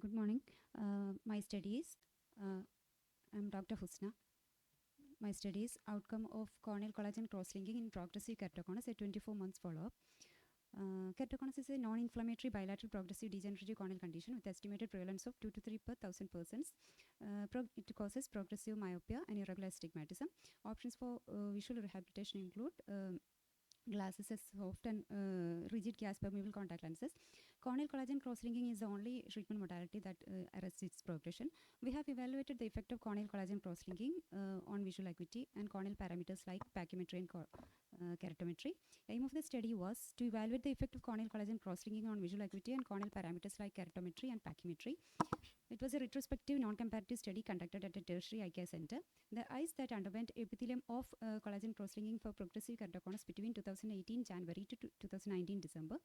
Good morning. My studies, I'm Dr. Husna. My studies, outcome of corneal collagen cross-linking in progressive keratoconus at 24 months follow-up. Keratoconus is a non-inflammatory bilateral progressive degenerative corneal condition with estimated prevalence of 2 to 3 per 1,000 persons. It causes progressive myopia and irregular astigmatism. Options for visual rehabilitation include glasses as soft and rigid gas permeable contact lenses. Corneal collagen cross-linking is the only treatment modality that arrests its progression. We have evaluated the effect of corneal collagen cross-linking on visual acuity and corneal parameters like pachymetry and keratometry. The aim of the study was to evaluate the effect of corneal collagen cross-linking on visual acuity and corneal parameters like keratometry and pachymetry. It was a retrospective non-comparative study conducted at a tertiary eye care center. The eyes that underwent epithelium of collagen cross-linking for progressive keratoconus between 2018 January to 2019 December.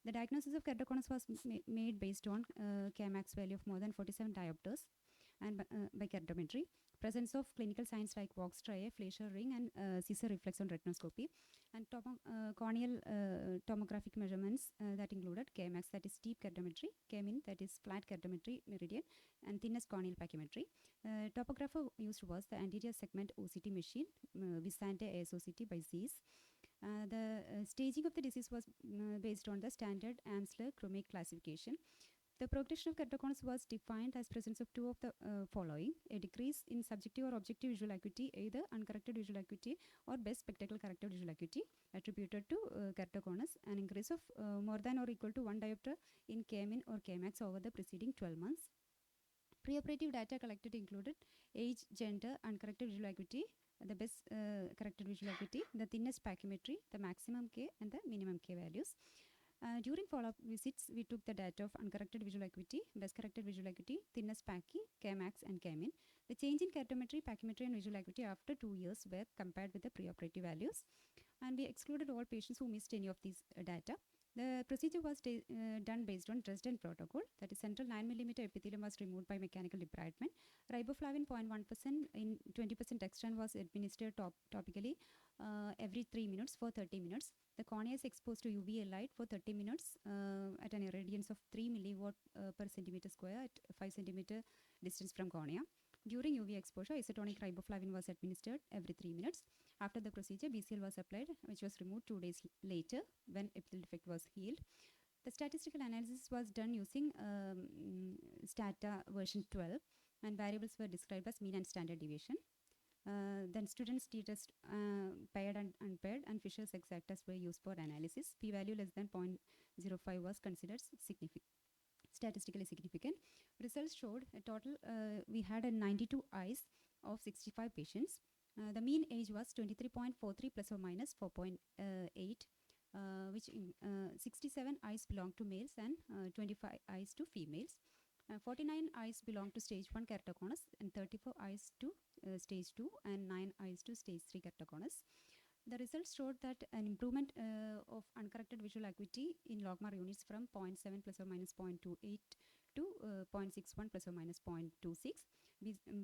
The diagnosis of keratoconus was made based on Kmax value of more than 47 diopters and by keratometry. Presence of clinical signs like Vox striae, Fleischer ring, and Caesar reflex on retinoscopy, and corneal tomographic measurements that included Kmax, that is steep keratometry, Kmin, that is flat keratometry meridian, and thinnest corneal pachymetry. Topographer used was the anterior segment OCT machine, Visante ASOCT by Zeiss. The staging of the disease was based on the standard Amsler-Crumake classification. The progression of keratoconus was defined as presence of two of the following: a decrease in subjective or objective visual acuity, either uncorrected visual acuity or best spectacle corrected visual acuity attributed to keratoconus, an increase of more than or equal to 1 diopter in Kmin or Kmax over the preceding 12 months. Preoperative data collected included age, gender, uncorrected visual acuity, the best corrected visual acuity, the thinnest pachymetry, the maximum K and the minimum K values. During follow-up visits, we took the data of uncorrected visual acuity, best corrected visual acuity, thinnest pachy, Kmax, and Kmin. The change in keratometry, pachymetry, and visual acuity after 2 years were compared with the preoperative values. And we excluded all patients who missed any of these data. The procedure was done based on Dresden protocol. That is, central 9 mm epithelium was removed by mechanical debridement. Riboflavin 0.1% in 20% extran was administered topically every 3 minutes for 30 minutes. The cornea is exposed to UVA light for 30 minutes at an irradiance of 3 milliwatt per centimeter square at 5 centimeter distance from cornea. During UV exposure, isotonic riboflavin was administered every 3 minutes. After the procedure, BCL was applied, which was removed 2 days later when epithelial defect was healed. The statistical analysis was done using STATA version 12, and variables were described as mean and standard deviation. Then students t-test paired and unpaired, and Fisher's exact test were used for analysis. P-value less than 0.05 was considered statistically significant. Results showed a total, we had a 92 eyes of 65 patients. The mean age was 23.43 plus or minus 4.8, which 67 eyes belonged to males and 25 eyes to females. 49 eyes belong to stage 1 keratoconus and 34 eyes to stage 2 and 9 eyes to stage 3 keratoconus. The results showed that an improvement of uncorrected visual acuity in logMAR units from 0.7 plus or minus 0.28 to 0.61 plus or minus 0.26.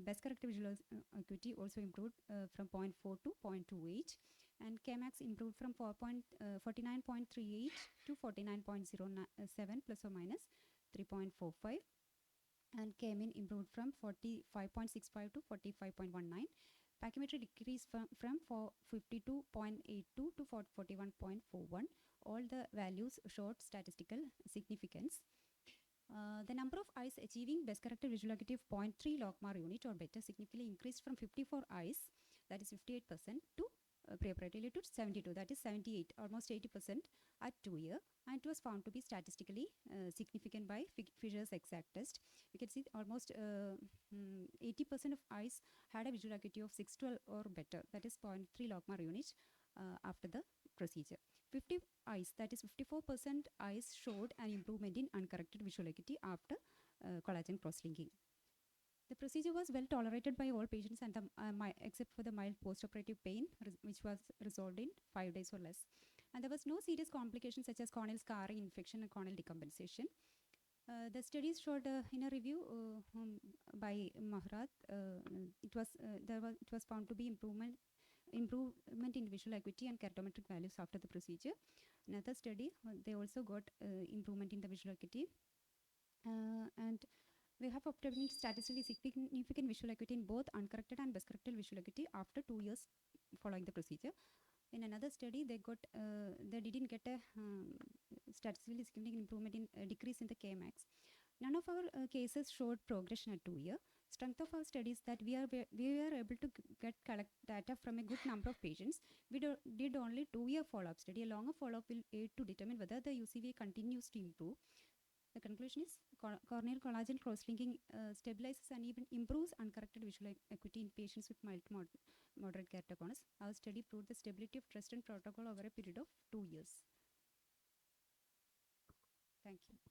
Best corrected visual acuity also improved from 0.4 to 0.28, and Kmax improved from 49.38 to 49.07 plus or minus 3.45. And Kmin improved from 45.65 to 45.19. Pachymetry decreased from 52.82 to 41.41. All the values showed statistical significance. The number of eyes achieving best corrected visual acuity of 0.3 logMAR unit or better significantly increased from 54 eyes, that is 58%, to preoperatively to 72, that is 78, almost 80% at 2 years, and it was found to be statistically significant by Fisher's exact test. You can see almost 80% of eyes had a visual acuity of 612 or better, that is 0.3 logMAR unit after the procedure. 50 eyes, that is 54% eyes showed an improvement in uncorrected visual acuity after collagen cross-linking. The procedure was well tolerated by all patients and except for the mild postoperative pain, which was resolved in 5 days or less. And there was no serious complications such as corneal scarring, infection, and corneal decompensation. The studies showed in a review by Mahrat, it was found to be improvement in visual acuity and keratometric values after the procedure. Another study, they also got improvement in the visual acuity. And We have obtained statistically significant visual acuity in both uncorrected and best corrected visual acuity after 2 years following the procedure. In another study, they didn't get a statistically significant improvement in decrease in the Kmax. None of our cases showed progression at 2 years. Strength of our study is that we were able to collect data from a good number of patients. We did only 2-year follow-up study. A longer follow-up will aid to determine whether the UCVA continues to improve. The conclusion is corneal collagen cross-linking stabilizes and even improves uncorrected visual acuity in patients with mild to moderate keratoconus. Our study proved the stability of trust and protocol over a period of 2 years. Thank you.